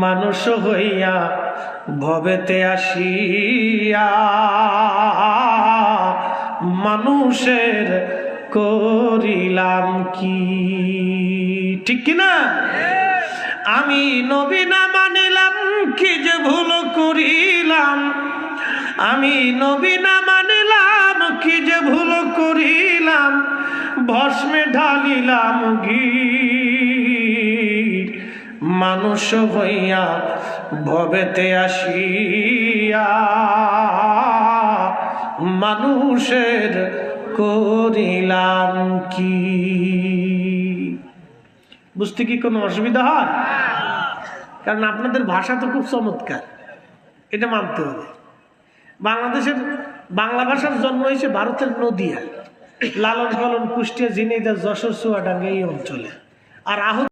মানুষ হইয়া ভবেতে আসিয়া মানুষের করিলাম কি? ঠিক কিনা? আমি নবী না মানিলাম কি যে ভুল করিলাম, আমি নবী না মানিলাম কি যে ভুল করিলাম, ভস্মে ঢালিলাম ঘি। মানুষ হইয়া ভবেতে আসিয়া মানুষের করিলাম কি? বুঝতে কি কোনো অসুবিধা হয়? কারণ আপনাদের ভাষা তো খুব চমৎকার, এটা মানতে হবে। বাংলাদেশের বাংলা ভাষার জন্ম হয়েছে ভারতের নদিয়া, লালন পালন কুষ্টিয়া, ঝিনাইদহ, যশোর, চুয়াডাঙ্গা এই অঞ্চলে। আর